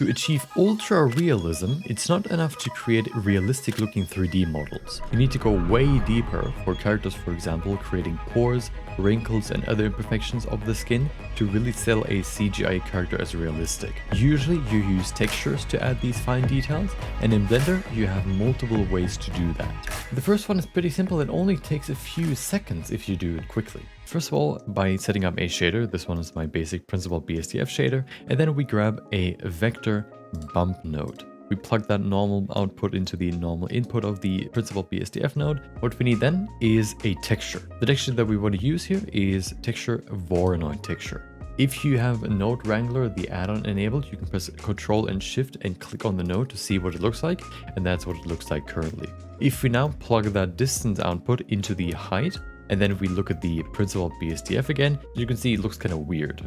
To achieve ultra realism, it's not enough to create realistic looking 3D models. You need to go way deeper for characters, for example, creating pores, wrinkles and other imperfections of the skin to really sell a CGI character as realistic. Usually you use textures to add these fine details, and in Blender you have multiple ways to do that. The first one is pretty simple, it only takes a few seconds if you do it quickly. First of all, by setting up a shader, this one is my basic principal BSDF shader, and then we grab a vector bump node. We plug that normal output into the normal input of the principal BSDF node. What we need then is a texture. The texture that we want to use here is texture Voronoi texture. If you have a node wrangler, the add-on enabled, you can press Ctrl and Shift and click on the node to see what it looks like, and that's what it looks like currently. If we now plug that distance output into the height, and then if we look at the principal BSDF again, you can see it looks kind of weird.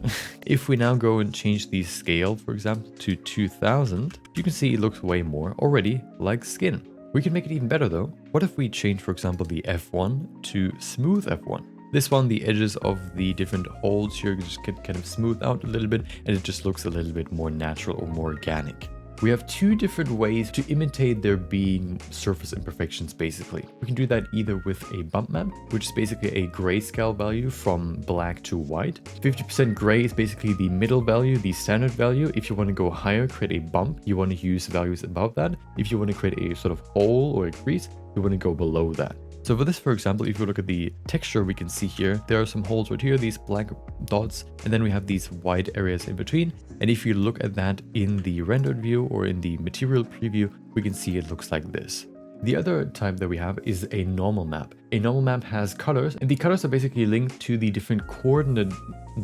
If we now go and change the scale, for example, to 2000, you can see it looks way more already like skin. We can make it even better though. What if we change, for example, the F1 to smooth F1? This one, the edges of the different holes here just get kind of smoothed out a little bit, and it just looks a little bit more natural or more organic. We have two different ways to imitate there being surface imperfections basically. We can do that either with a bump map, which is basically a grayscale value from black to white. 50% gray is basically the middle value, the standard value. If you want to go higher, create a bump, you want to use values above that. If you want to create a sort of hole or a crease, you want to go below that. So for this, for example, if you look at the texture, we can see here, there are some holes right here, these black dots, and then we have these white areas in between. And if you look at that in the rendered view or in the material preview, we can see it looks like this. The other type that we have is a normal map. A normal map has colors, and the colors are basically linked to the different coordinate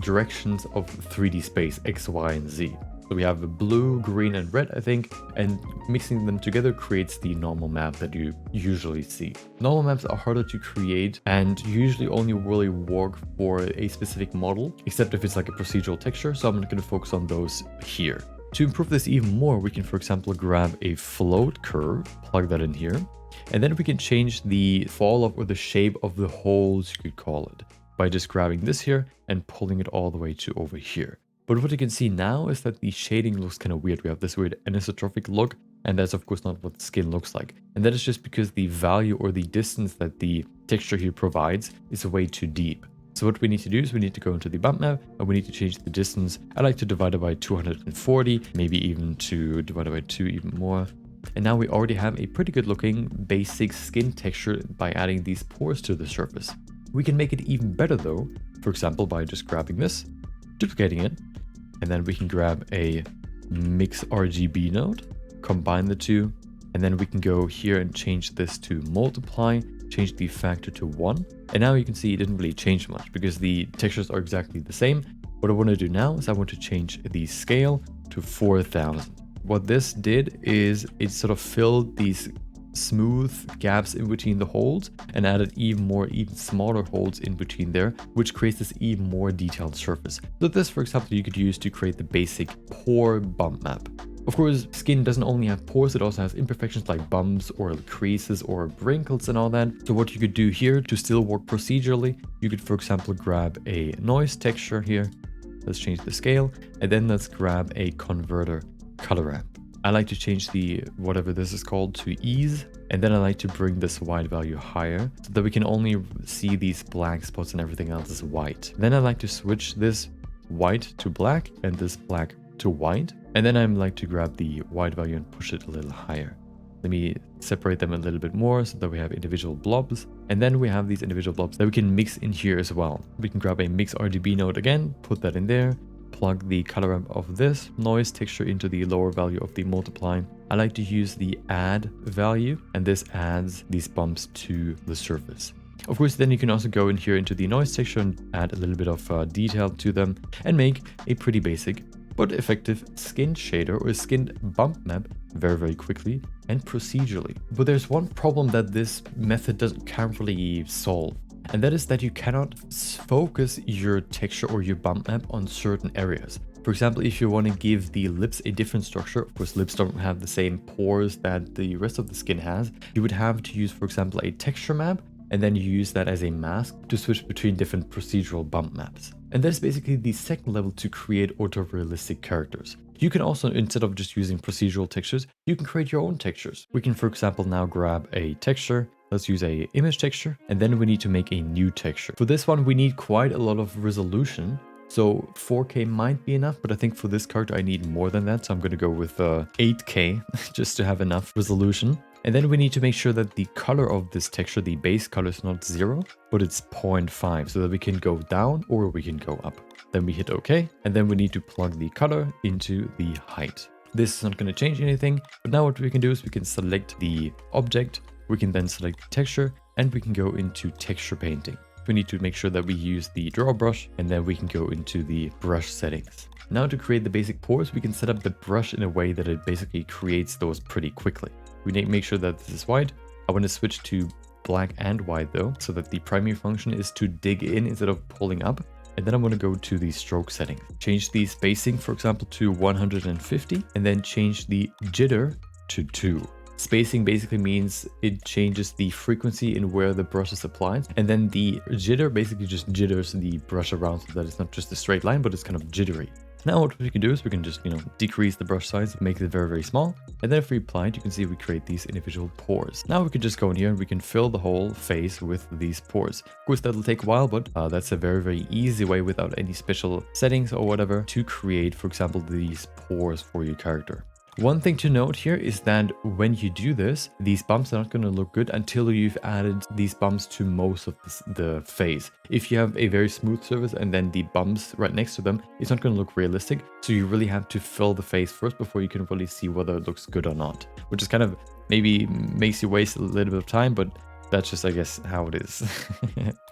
directions of 3D space, X, Y, and Z. So we have blue, green, and red, I think, and mixing them together creates the normal map that you usually see. Normal maps are harder to create and usually only really work for a specific model, except if it's like a procedural texture, so I'm not going to focus on those here. To improve this even more, we can, for example, grab a float curve, plug that in here, and then we can change the fall off or the shape of the holes, you could call it, by just grabbing this here and pulling it all the way to over here. But what you can see now is that the shading looks kind of weird. We have this weird anisotrophic look, and that's of course not what the skin looks like. And that is just because the value or the distance that the texture here provides is way too deep. So what we need to do is we need to go into the bump map and we need to change the distance. I like to divide it by 240, maybe even to divide it by 2 even more. And now we already have a pretty good looking basic skin texture by adding these pores to the surface. We can make it even better though, for example, by just grabbing this, duplicating it, and then we can grab a mix RGB node, combine the two, and then we can go here and change this to multiply, change the factor to 1. And now you can see it didn't really change much because the textures are exactly the same. What I want to do now is I want to change the scale to 4000. What this did is it sort of filled these smooth gaps in between the holes and added even smaller holes in between there, which creates this even more detailed surface. So this, for example, you could use to create the basic pore bump map. Of course, skin doesn't only have pores, it also has imperfections like bumps or creases or wrinkles and all that. So what you could do here to still work procedurally, you could, for example, grab a noise texture here. Let's change the scale, and then let's grab a converter color ramp. I like to change the whatever this is called to ease, and then I like to bring this white value higher so that we can only see these black spots and everything else is white. Then I like to switch this white to black and this black to white, and then I like to grab the white value and push it a little higher. Let me separate them a little bit more so that we have individual blobs, and then we have these individual blobs that we can mix in here as well. We can grab a mix RGB node again, put that in there, plug the color ramp of this noise texture into the lower value of the multiply. I like to use the add value, and this adds these bumps to the surface. Of course, then you can also go in here into the noise texture and add a little bit of detail to them and make a pretty basic but effective skin shader or skin bump map very quickly and procedurally. But there's one problem that this method can't really solve. And that is that you cannot focus your texture or your bump map on certain areas. For example, if you want to give the lips a different structure, of course lips don't have the same pores that the rest of the skin has, you would have to use, for example, a texture map, and then you use that as a mask to switch between different procedural bump maps. And that's basically the second level to create auto-realistic characters. You can also, instead of just using procedural textures, you can create your own textures. We can, for example, now grab a texture. Let's use a image texture, and then we need to make a new texture. For this one, we need quite a lot of resolution. So 4K might be enough, but I think for this character, I need more than that. So I'm going to go with 8K just to have enough resolution. And then we need to make sure that the color of this texture, the base color, is not 0, but it's 0.5, so that we can go down or we can go up. Then we hit OK, and then we need to plug the color into the height. This is not going to change anything, but now what we can do is we can select the object, we can then select the texture, and we can go into texture painting. We need to make sure that we use the draw brush, and then we can go into the brush settings. Now to create the basic pores, we can set up the brush in a way that it basically creates those pretty quickly. We need to make sure that this is white. I want to switch to black and white though, so that the primary function is to dig in instead of pulling up. And then I'm going to go to the stroke settings. Change the spacing, for example, to 150, and then change the jitter to 2. Spacing basically means it changes the frequency in where the brush is applied. And then the jitter basically just jitters the brush around so that it's not just a straight line, but it's kind of jittery. Now what we can do is we can just, decrease the brush size, make it very, very small. And then if we apply it, you can see we create these individual pores. Now we can just go in here and we can fill the whole face with these pores. Of course, that'll take a while, but that's a very, very easy way without any special settings or whatever to create, for example, these pores for your character. One thing to note here is that when you do this, these bumps are not going to look good until you've added these bumps to most of the face. If you have a very smooth surface and then the bumps right next to them, it's not going to look realistic. So you really have to fill the face first before you can really see whether it looks good or not, which is kind of maybe makes you waste a little bit of time, but that's just, I guess, how it is.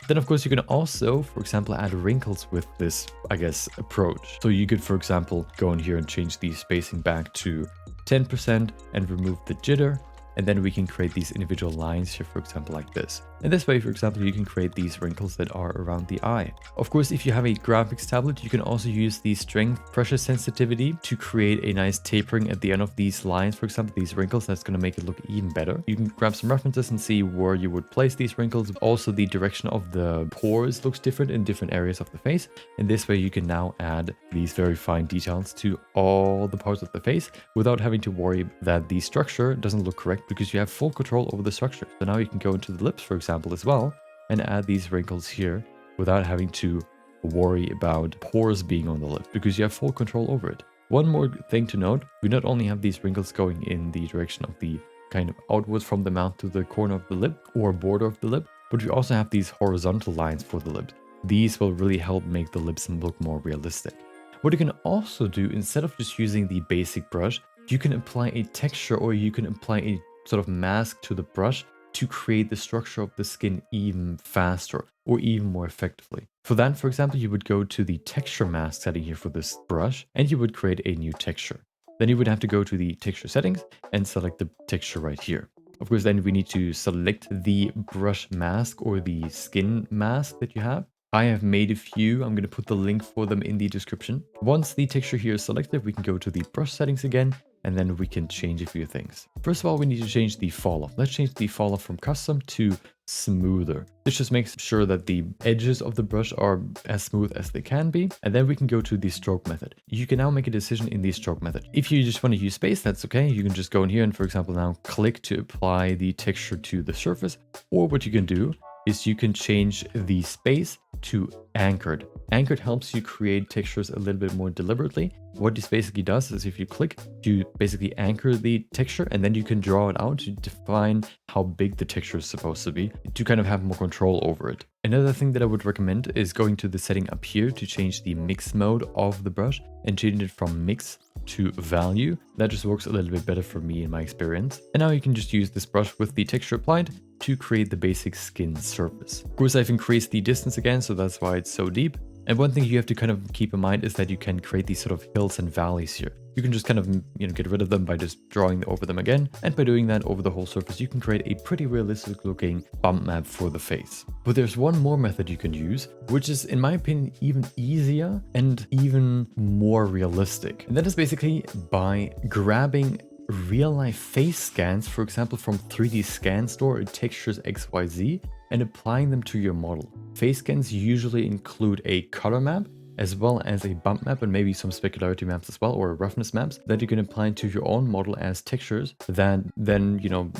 Then, of course, you can also, for example, add wrinkles with this, I guess, approach. So you could, for example, go in here and change the spacing back to 10% and remove the jitter. And then we can create these individual lines here, for example, like this. And this way, for example, you can create these wrinkles that are around the eye. Of course, if you have a graphics tablet, you can also use the strength pressure sensitivity to create a nice tapering at the end of these lines, for example, these wrinkles. That's going to make it look even better. You can grab some references and see where you would place these wrinkles. Also, the direction of the pores looks different in different areas of the face. And this way, you can now add these very fine details to all the parts of the face without having to worry that the structure doesn't look correct, because you have full control over the structure. So now you can go into the lips, for example, as well, and add these wrinkles here without having to worry about pores being on the lip, because you have full control over it. One more thing to note, we not only have these wrinkles going in the direction of the kind of outwards from the mouth to the corner of the lip or border of the lip, but we also have these horizontal lines for the lips. These will really help make the lips look more realistic. What you can also do, instead of just using the basic brush, you can apply a texture, or you can apply a sort of mask to the brush to create the structure of the skin even faster or even more effectively. For that, for example, you would go to the texture mask setting here for this brush, and you would create a new texture. Then you would have to go to the texture settings and select the texture right here. Of course, then we need to select the brush mask or the skin mask that you have. I have made a few. I'm going to put the link for them in the description. Once the texture here is selected, we can go to the brush settings again, and then we can change a few things. First of all, we need to change the fall off. Let's change the fall off from custom to smoother. This just makes sure that the edges of the brush are as smooth as they can be. And then we can go to the stroke method. You can now make a decision in the stroke method. If you just want to use space, that's okay. You can just go in here and, for example, now click to apply the texture to the surface. Or what you can do is you can change the space to anchored. Anchored helps you create textures a little bit more deliberately. What this basically does is, if you click, you basically anchor the texture, and then you can draw it out to define how big the texture is supposed to be, to kind of have more control over it. Another thing that I would recommend is going to the setting up here to change the mix mode of the brush and change it from mix to value. That just works a little bit better for me in my experience. And now you can just use this brush with the texture applied to create the basic skin surface. Of course, I've increased the distance again, so that's why it's so deep. And one thing you have to kind of keep in mind is that you can create these sort of hills and valleys here. You can just kind of, get rid of them by just drawing over them again. And by doing that over the whole surface, you can create a pretty realistic looking bump map for the face. But there's one more method you can use, which is, in my opinion, even easier and even more realistic. And that is basically by grabbing real life face scans, for example, from 3D Scan Store or Textures XYZ, and applying them to your model. Face scans usually include a color map as well as a bump map and maybe some specularity maps as well, or roughness maps that you can apply to your own model as textures that then,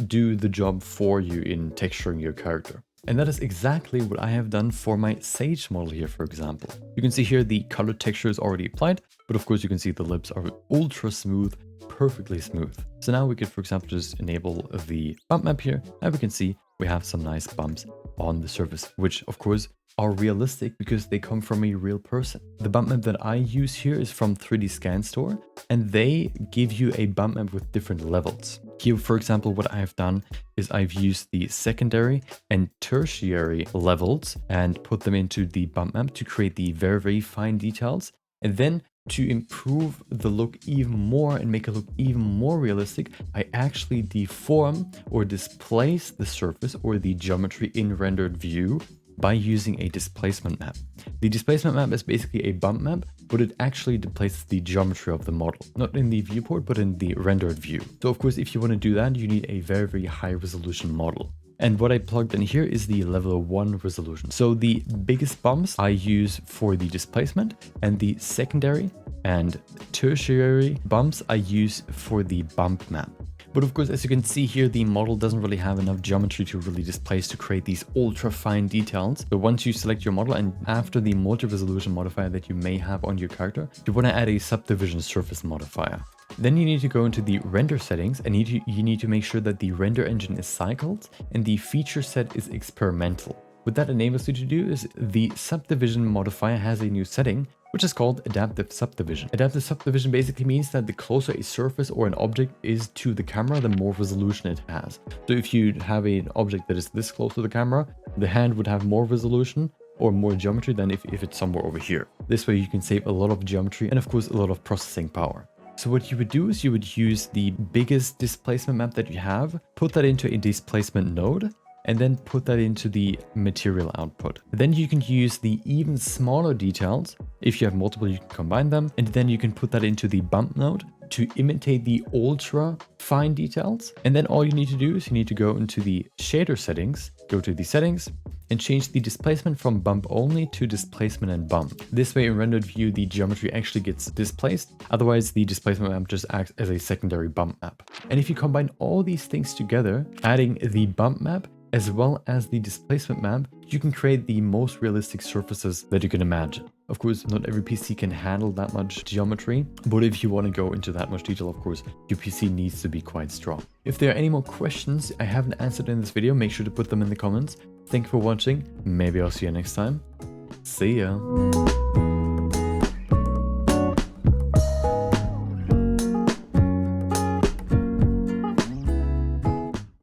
do the job for you in texturing your character. And that is exactly what I have done for my Sage model here, for example. You can see here the color texture is already applied, but of course you can see the lips are ultra smooth, perfectly smooth. So now we could, for example, just enable the bump map here, and we can see we have some nice bumps on the surface, which of course are realistic because they come from a real person. The bump map that I use here is from 3D Scan Store, and they give you a bump map with different levels. Here, for example, what I've done is I've used the secondary and tertiary levels and put them into the bump map to create the very, very fine details. And then to improve the look even more and make it look even more realistic, I actually deform or displace the surface or the geometry in rendered view by using a displacement map. The displacement map is basically a bump map, but it actually displaces the geometry of the model, not in the viewport, but in the rendered view. So of course, if you want to do that, you need a very, very high resolution model. And what I plugged in here is the level 1 resolution. So the biggest bumps I use for the displacement, and the secondary and tertiary bumps I use for the bump map. But of course, as you can see here, the model doesn't really have enough geometry to really displace to create these ultra fine details. So once you select your model and after the multi-resolution modifier that you may have on your character, you want to add a subdivision surface modifier. Then you need to go into the render settings and you need to make sure that the render engine is cycled and the feature set is experimental. What that enables you to do is the subdivision modifier has a new setting, which is called adaptive subdivision. Adaptive subdivision basically means that the closer a surface or an object is to the camera, the more resolution it has. So if you have an object that is this close to the camera, the hand would have more resolution or more geometry than if it's somewhere over here. This way you can save a lot of geometry and of course a lot of processing power. So what you would do is you would use the biggest displacement map that you have, put that into a displacement node, and then put that into the material output. Then you can use the even smaller details. If you have multiple, you can combine them, and then you can put that into the bump node to imitate the ultra fine details. And then all you need to do is you need to go into the shader settings, go to the settings, and change the displacement from bump only to displacement and bump. This way in rendered view, the geometry actually gets displaced. Otherwise, the displacement map just acts as a secondary bump map. And if you combine all these things together, adding the bump map as well as the displacement map, you can create the most realistic surfaces that you can imagine. Of course, not every PC can handle that much geometry, but if you want to go into that much detail, of course, your PC needs to be quite strong. If there are any more questions I haven't answered in this video, make sure to put them in the comments. Thank you for watching. Maybe I'll see you next time. See ya.